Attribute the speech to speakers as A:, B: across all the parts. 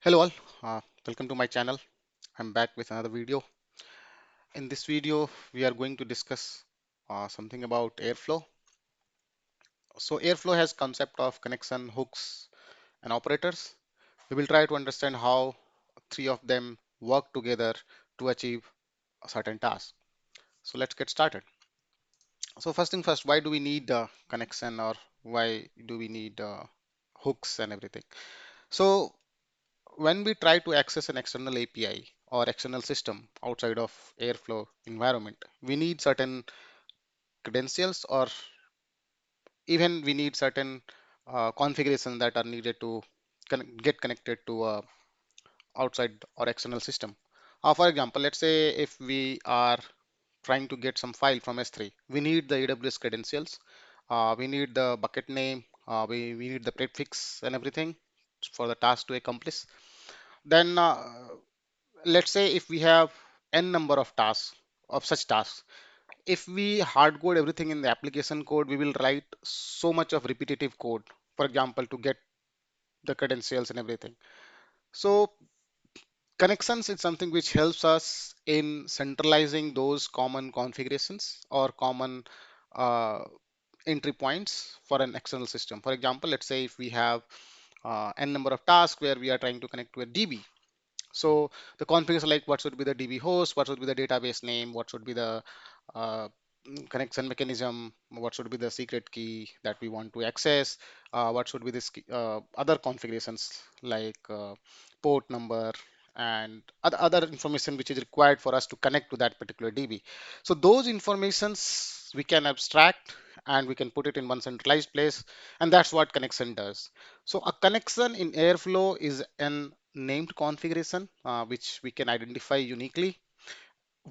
A: Hello all, welcome to my channel. I'm back with another video. In this video, we are going to discuss something about airflow. So airflow has concept of connection, hooks, and operators. We will try to understand how three of them work together to achieve a certain task. So let's get started. So first thing first, why do we need connection or why do we need hooks and everything? So when we try to access an external API or external system outside of Airflow environment, we need certain credentials or even we need certain configurations that are needed to get connected to a outside or external system. For example, let's say if we are trying to get some file from S3, we need the AWS credentials, we need the bucket name, we need the prefix and everything for the task to accomplish. Then let's say if we have n number of tasks of such tasks, if we hard code everything in the application code, we will write so much of repetitive code, for example, to get the credentials and everything. So connections is something which helps us in centralizing those common configurations or common uh, entry points for an external system. For example, let's say if we have n number of tasks where we are trying to connect to a DB. So the configures like what should be the DB host, what should be the database name, what should be the uh, connection mechanism, what should be the secret key that we want to access, what should be this other configurations like port number and other information which is required for us to connect to that particular DB. So those informations we can abstract and we can put it in one centralized place, and that's what connection does. So a connection in Airflow is an named configuration which we can identify uniquely,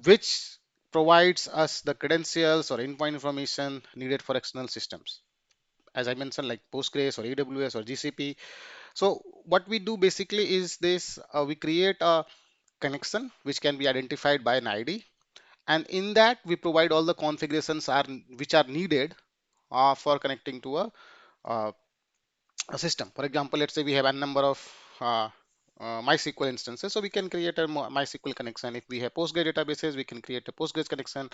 A: which provides us the credentials or endpoint information needed for external systems. As I mentioned, like Postgres or AWS or GCP. So what we do basically is this: we create a connection which can be identified by an ID, and in that we provide all the configurations are which are needed for connecting to uh, a system. For example, let's say we have a number of MySQL instances, so we can create a MySQL connection. If we have Postgres databases, we can create a Postgres connection,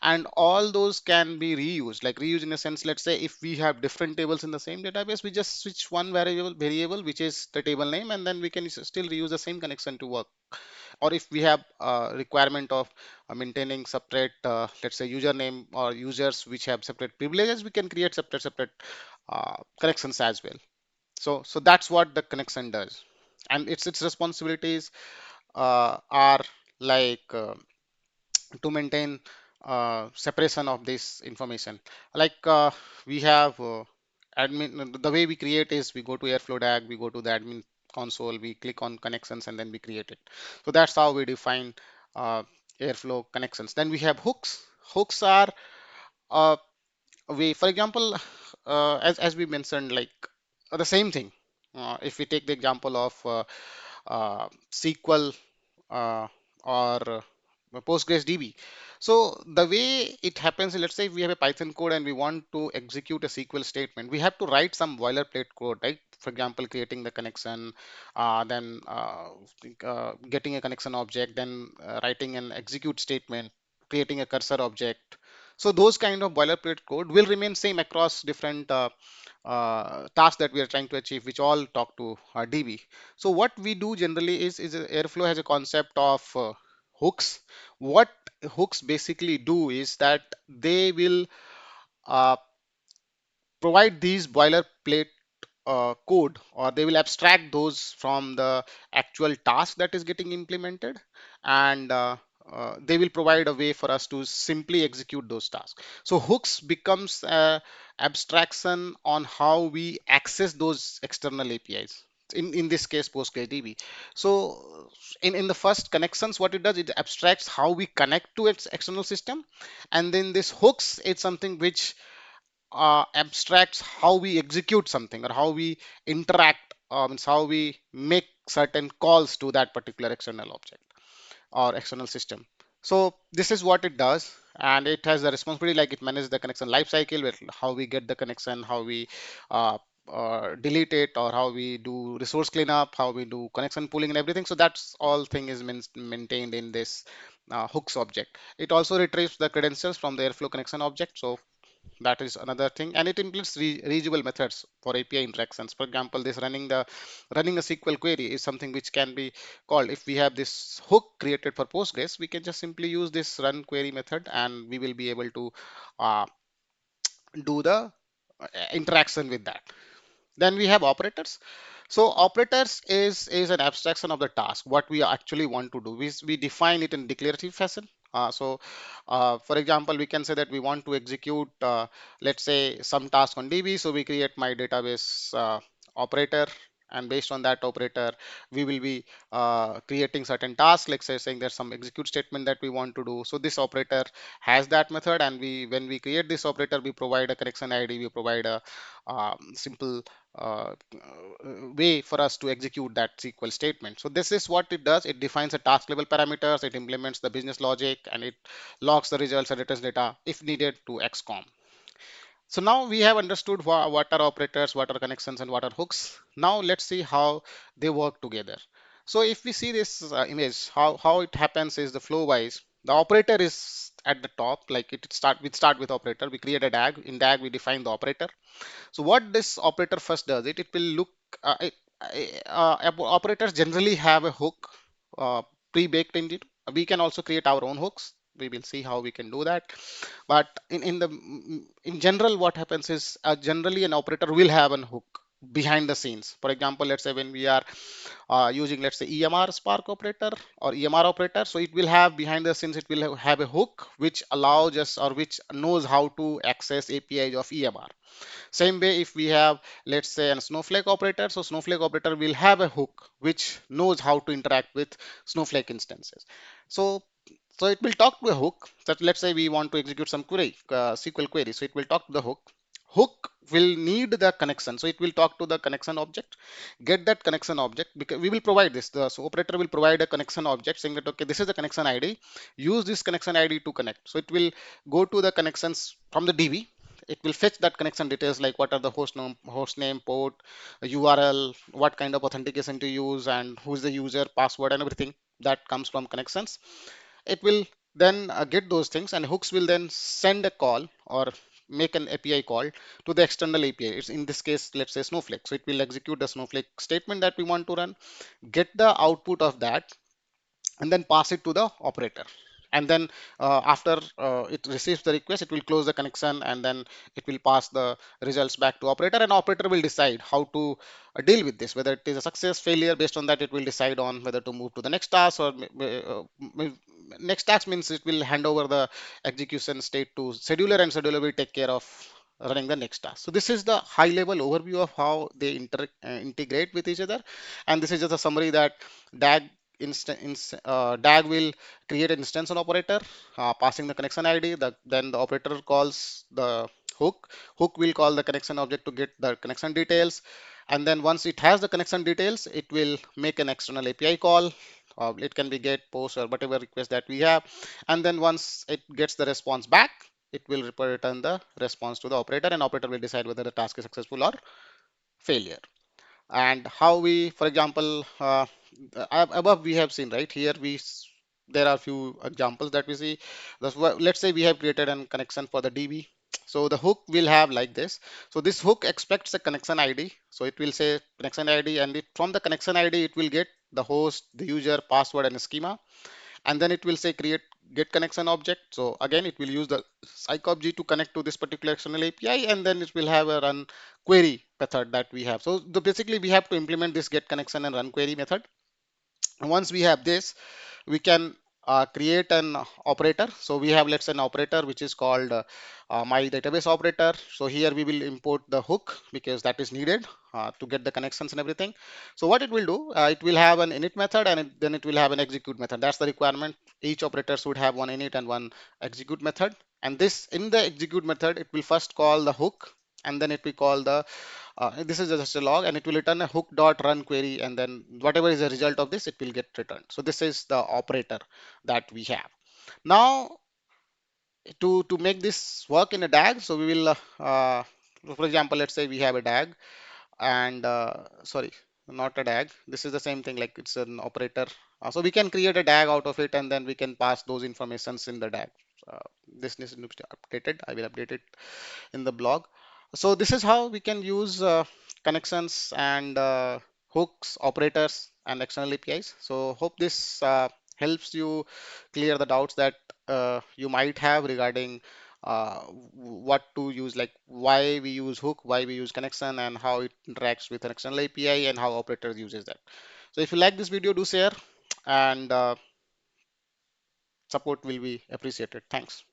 A: and all those can be reused. Like reuse in a sense, let's say if we have different tables in the same database, we just switch one variable which is the table name, and then we can still reuse the same connection to work. Or if we have a requirement of maintaining separate, let's say username or users which have separate privileges, we can create separate connections as well. So that's what the connection does, and its responsibilities are like to maintain separation of this information. Like we have admin. The way we create is we go to Airflow DAG, we go to the admin console, we click on connections, and then we create it. So that's how we define uh, Airflow connections. Then we have hooks. Hooks are uh, we, for example, as we mentioned, like the same thing. If we take the example of SQL uh, or Postgres DB. So the way it happens, let's say if we have a Python code and we want to execute a SQL statement, we have to write some boilerplate code, right? For example, creating the connection, then getting a connection object, then writing an execute statement, creating a cursor object. So those kind of boilerplate code will remain same across different tasks that we are trying to achieve, which all talk to DB. So what we do generally is Airflow has a concept of hooks. What hooks basically do is that they will uh, provide these boilerplate code, or they will abstract those from the actual task that is getting implemented, and they will provide a way for us to simply execute those tasks. So hooks becomes abstraction on how we access those external APIs. In this case, PostgreDB. So in the first connections, what it does, it abstracts how we connect to its external system, and then this hooks, it's something which abstracts how we execute something or how we interact, means how we make certain calls to that particular external object or external system. So this is what it does, and it has the responsibility like it manages the connection lifecycle, with how we get the connection, how we delete it, or how we do resource cleanup, how we do connection pooling and everything. So that's all thing is maintained in this hooks object. It also retrieves the credentials from the Airflow connection object. So that is another thing, and it includes reusable methods for API interactions. For example, this running a SQL query is something which can be called. If we have this hook created for Postgres, we can just simply use this run query method, and we will be able to uh, do the interaction with that. Then we have operators. So operators is an abstraction of the task, what we actually want to do. We define it in declarative fashion. For example, we can say that we want to execute, let's say, some task on DB. So we create my database operator, and based on that operator, we will be creating certain tasks, like say saying there's some execute statement that we want to do. So this operator has that method, and when we create this operator, we provide a connection ID, we provide a simple way for us to execute that SQL statement. So this is what it does. It defines the task level parameters, it implements the business logic, and it logs the results and returns data if needed to XCOM. So now we have understood what are operators, what are connections, and what are hooks. Now let's see how they work together. So if we see this image, how it happens is the flow wise. The operator is at the top, like we start with operator. We create a DAG. In DAG, we define the operator. So what this operator first does, it will look, operators generally have a hook pre-baked in it. We can also create our own hooks. We will see how we can do that. But in general, what happens is generally an operator will have an hook behind the scenes. For example, let's say when we are using, let's say, EMR Spark operator or EMR operator, so it will have behind the scenes, it will have a hook which allows us, or which knows how to access APIs of EMR. Same way, if we have, let's say, a Snowflake operator, so Snowflake operator will have a hook which knows how to interact with Snowflake instances. So so it will talk to a hook that, let's say, we want to execute some query, SQL query. So it will talk to the hook. Hook will need the connection. So it will talk to the connection object, get that connection object, because we will provide this. The so operator will provide a connection object saying that, okay, this is the connection ID. Use this connection ID to connect. So it will go to the connections from the DB. It will fetch that connection details, like what are the host name, port, URL, what kind of authentication to use, and who's the user, password, and everything that comes from connections. It will then get those things, and hooks will then send a call or make an API call to the external API. It's in this case, let's say, Snowflake. So it will execute the Snowflake statement that we want to run, get the output of that, and then pass it to the operator. And then after it receives the request, it will close the connection, and then it will pass the results back to operator, and operator will decide how to deal with this, whether it is a success, failure. Based on that, it will decide on whether to move to the next task, or next task means it will hand over the execution state to scheduler, and scheduler will take care of running the next task. So this is the high level overview of how they integrate with each other. And this is just a summary that DAG DAG will create an instance on operator, passing the connection ID. Then the operator calls the hook. Hook will call the connection object to get the connection details. And then once it has the connection details, it will make an external API call. It can be get, post, or whatever request that we have. And then once it gets the response back, it will return the response to the operator, and operator will decide whether the task is successful or failure. And how we, for example, above we have seen, right here, there are few examples that we see. Let's say we have created a connection for the DB. So the hook will have like this. So this hook expects a connection ID. So it will say connection ID, and from the connection ID, it will get the host, the user, password, and schema. And then it will say create get connection object. So again, it will use the psychobg to connect to this particular external API, and then it will have a run query method that we have. So basically, we have to implement this get connection and run query method. And once we have this, we can create an operator. So we have, let's say, an operator which is called my database operator. So here we will import the hook because that is needed to get the connections and everything. So what it will do, it will have an init method, and then it will have an execute method. That's the requirement. Each operator should have one init and one execute method. And this, in the execute method, it will first call the hook, and then it will call the this is just a log, and it will return a hook dot run query, and then whatever is the result of this, it will get returned. So this is the operator that we have. Now to make this work in a DAG, so we will for example, let's say we have a DAG. and sorry, not a DAG. This is the same thing, like it's an operator. So we can create a DAG out of it, and then we can pass those informations in the DAG. Uh, this needs to be updated. I will update it in the blog. So this is how we can use connections and hooks, operators, and external APIs. So hope this helps you clear the doubts that you might have regarding what to use, like why we use hook, why we use connection, and how it interacts with an external API, and how operators uses that. So if you like this video, do share, and support will be appreciated. Thanks.